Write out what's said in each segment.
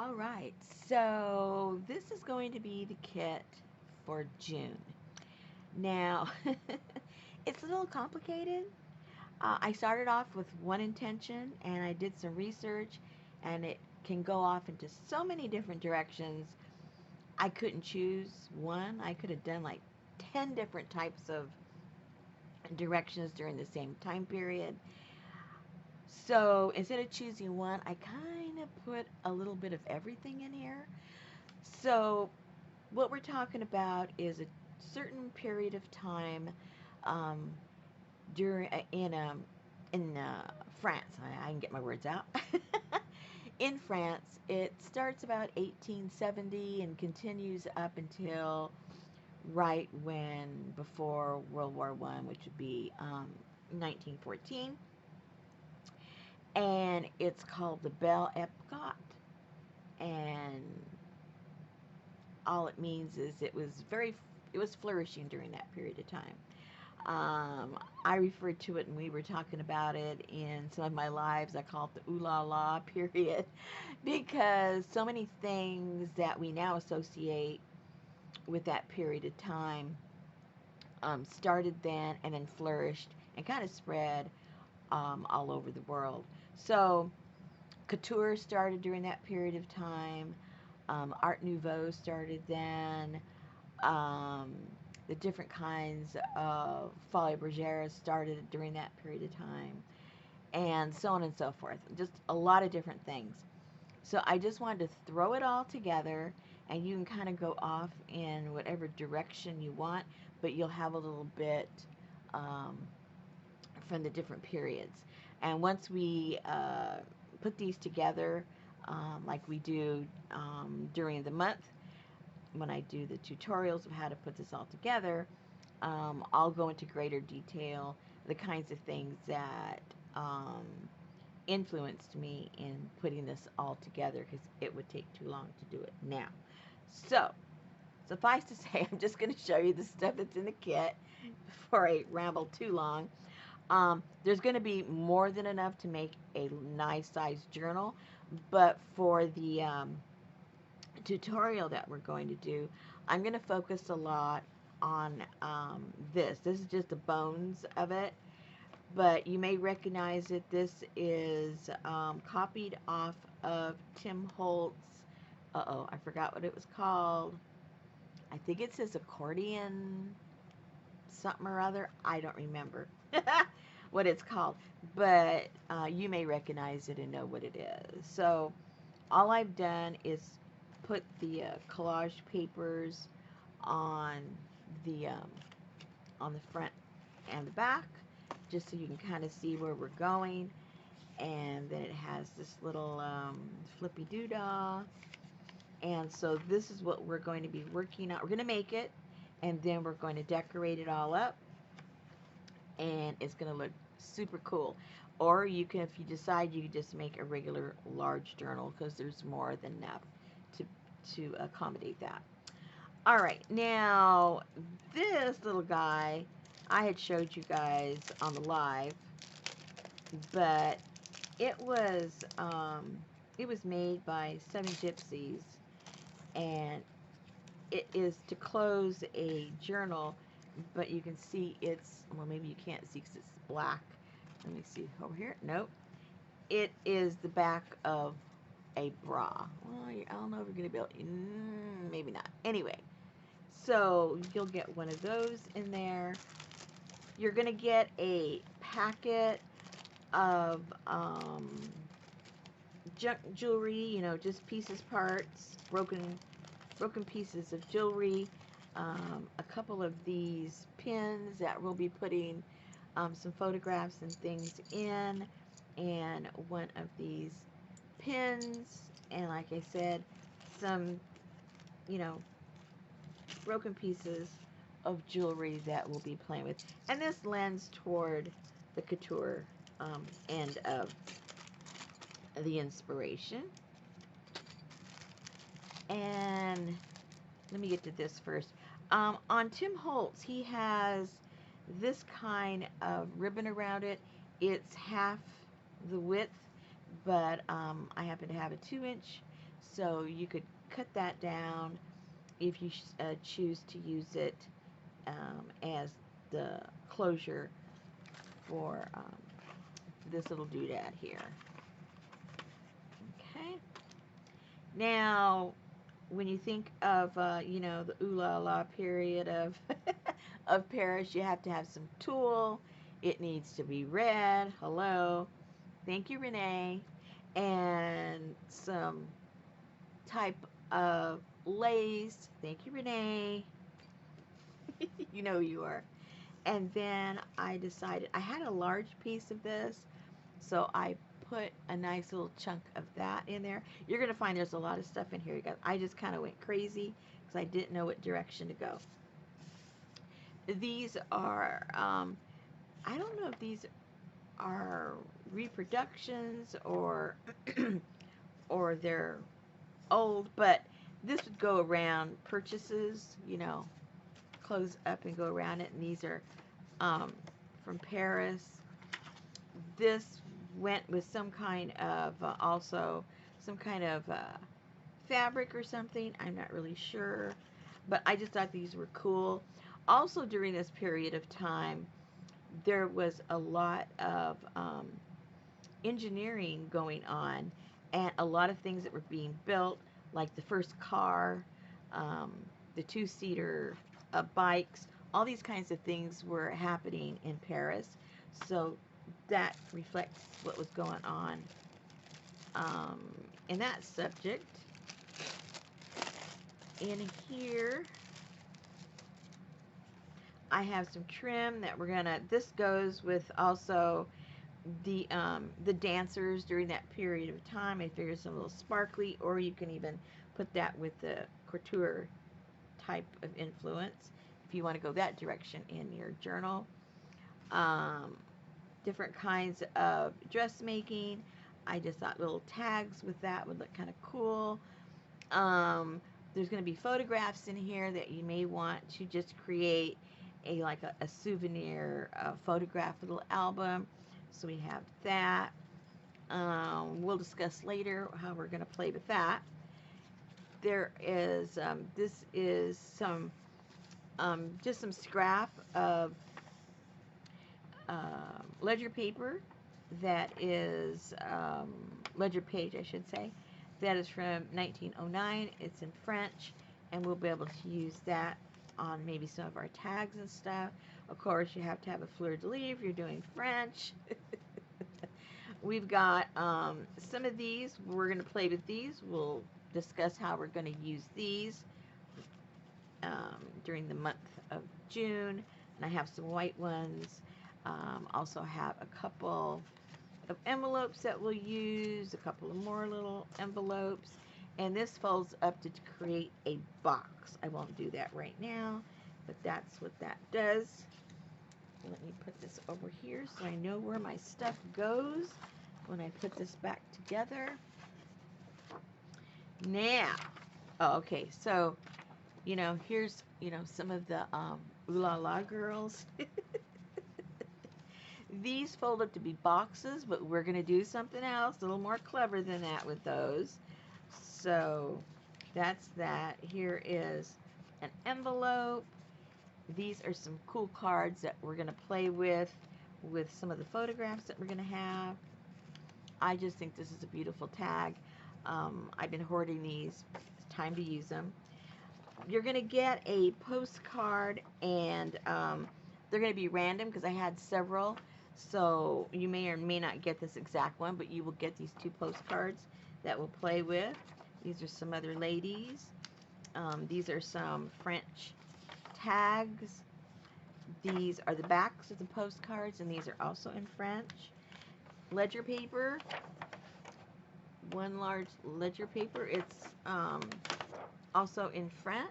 All right, so this is going to be the kit for June. Now, it's a little complicated. I started off with one intention and I did some research, and it can go off into so many different directions. I couldn't choose one. I could have done like 10 different types of directions during the same time period. So instead of choosing one, I kind of put a little bit of everything in here. So what we're talking about is a certain period of time um, during in France. I can get my words out. In France, it starts about 1870 and continues up until right when before World War One, which would be 1914, and it's called the Belle Epoque, and all it means is it was flourishing during that period of time. I referred to it, and we were talking about it in some of my lives. I call it the ooh la la period because so many things that we now associate with that period of time started then and then flourished and kind of spread all over the world. So, couture started during that period of time. Art Nouveau started then. Um, the different kinds of folie bergère started during that period of time, and so on and so forth. Just a lot of different things. So I just wanted to throw it all together, and you can kind of go off in whatever direction you want, but you'll have a little bit um, from the different periods. And once we put these together, like we do during the month, when I do the tutorials of how to put this all together, I'll go into greater detail the kinds of things that influenced me in putting this all together because it would take too long to do it now. So, suffice to say, I'm just going to show you the stuff that's in the kit before I ramble too long. There's going to be more than enough to make a nice sized journal, but for the tutorial that we're going to do, I'm going to focus a lot on this. This is just the bones of it, but you may recognize it. This is copied off of Tim Holtz. Uh-oh, I forgot what it was called. I think it says accordion something or other. I don't remember what it's called, but you may recognize it and know what it is. So all I've done is put the collage papers on the um, on the front and the back, just so you can kind of see where we're going. And then it has this little flippy doodah. And so this is what we're going to be working on. We're going to make it, and then we're going to decorate it all up, and it's going to look super cool. Or you can, if you decide, you can just make a regular large journal because there's more than enough to accommodate that. All right, now this little guy I had showed you guys on the live, but it was made by Seven Gypsies, and it is to close a journal, but you can see it's, well, maybe you can't see because it's black. Let me see over here. Nope. It is the back of a bra. Well, I don't know if you're going to be able, maybe not. Anyway, so you'll get one of those in there. You're going to get a packet of junk jewelry, just pieces, parts, broken pieces of jewelry, a couple of these pins that we'll be putting some photographs and things in, and one of these pins, and like I said, some, you know, broken pieces of jewelry that we'll be playing with. And this lends toward the couture end of the inspiration. And let me get to this first. On Tim Holtz, he has this kind of ribbon around it. It's half the width, but I happen to have a 2-inch So you could cut that down if you choose to use it as the closure for this little doodad here. Okay. Now, when you think of, you know, the ooh la la period of of Paris, you have to have some tulle. It needs to be red. Hello. Thank you, Renee. And some type of lace. Thank you, Renee. You know who you are. And then I decided I had a large piece of this, so I put a nice little chunk of that in there. You're going to find there's a lot of stuff in here, you guys. I just kind of went crazy because I didn't know what direction to go. These are, I don't know if these are reproductions or or they're old, but this would go around purchases, you know, close up and go around it. And these are from Paris. This went with some kind of also some kind of fabric or something. I'm not really sure, but I just thought these were cool. Also, during this period of time, there was a lot of engineering going on, and a lot of things that were being built, like the first car, the two-seater bikes, all these kinds of things were happening in Paris. So that reflects what was going on in that subject. In here, I have some trim that we're gonna. This goes with also the dancers during that period of time. I figured some little sparkly, or you can even put that with the couture type of influence if you want to go that direction in your journal. Different kinds of dressmaking. I just thought little tags with that would look kind of cool. There's going to be photographs in here that you may want to just create a souvenir photograph little album. So we have that. We'll discuss later how we're going to play with that. There is, this is some, just some scrap of ledger paper that is, ledger page, I should say. That is from 1909. It's in French, and we'll be able to use that on maybe some of our tags and stuff. Of course, you have to have a fleur-de-lis if you're doing French. We've got some of these. We're going to play with these. We'll discuss how we're going to use these during the month of June. And I have some white ones. Also have a couple of envelopes that we'll use, a couple of more little envelopes. And this folds up to create a box. I won't do that right now, but that's what that does. Let me put this over here so I know where my stuff goes when I put this back together. Now, okay, so, you know, here's, you know, some of the ooh la la girls. These fold up to be boxes, but we're going to do something else, a little more clever than that with those. So that's that. Here is an envelope. These are some cool cards that we're going to play with some of the photographs that we're going to have. I just think this is a beautiful tag. I've been hoarding these. It's time to use them. You're going to get a postcard, and they're going to be random because I had several. So you may or may not get this exact one, but you will get these two postcards that we'll play with. These are some other ladies. These are some French tags. These are the backs of the postcards, and these are also in French. Ledger paper. One large ledger paper. It's also in French.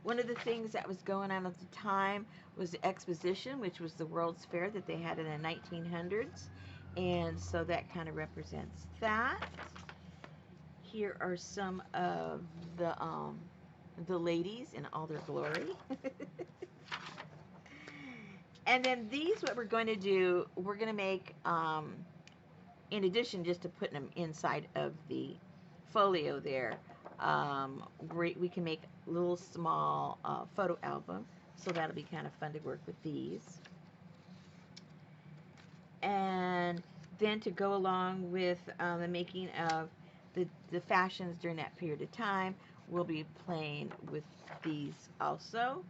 One of the things that was going on at the time was the exposition, which was the World's Fair that they had in the 1900s. And so that kind of represents that. Here are some of the ladies in all their glory. And then these, what we're going to do, we're going to make in addition just to putting them inside of the folio there, we can make little small photo album. So that'll be kind of fun to work with these. And then to go along with the making of the fashions during that period of time, we'll be playing with these also.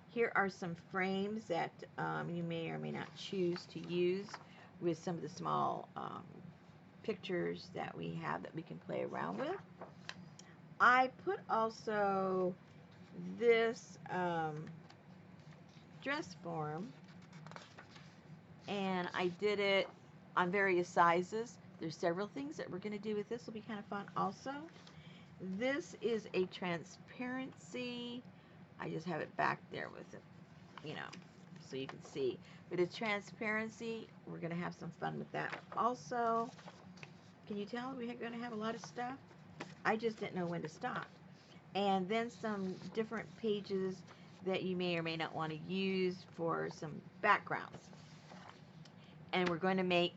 Here are some frames that you may or may not choose to use with some of the small pictures that we have that we can play around with. I put also this dress form, and I did it on various sizes. There's several things that we're going to do with this. Will be kind of fun also. This is a transparency. I just have it back there with it, you know, so you can see. But it's transparency. We're going to have some fun with that also. Can you tell we're going to have a lot of stuff? I just didn't know when to stop. And then some different pages that you may or may not want to use for some backgrounds. And we're going to make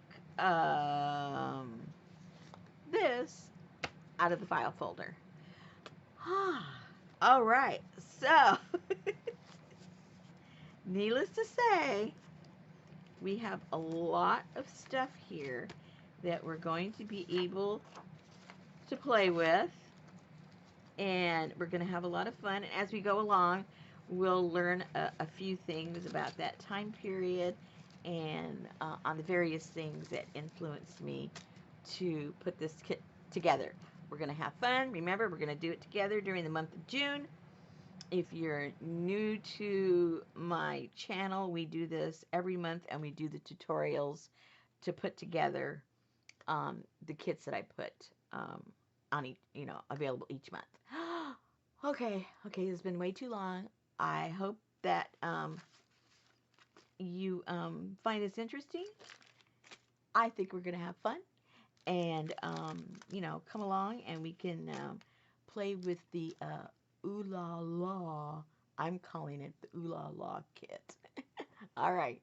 this out of the file folder. All right, so needless to say, we have a lot of stuff here that we're going to be able to play with, and we're going to have a lot of fun. And as we go along, we'll learn a few things about that time period and on the various things that influenced me to put this kit together. We're going to have fun. Remember, we're going to do it together during the month of June. If you're new to my channel, we do this every month, and we do the tutorials to put together the kits that I put on each, available each month. Okay, it's been way too long. I hope that you find this interesting. I think we're going to have fun. And, come along and we can play with the Ooh La La. I'm calling it the Ooh La La kit. All right.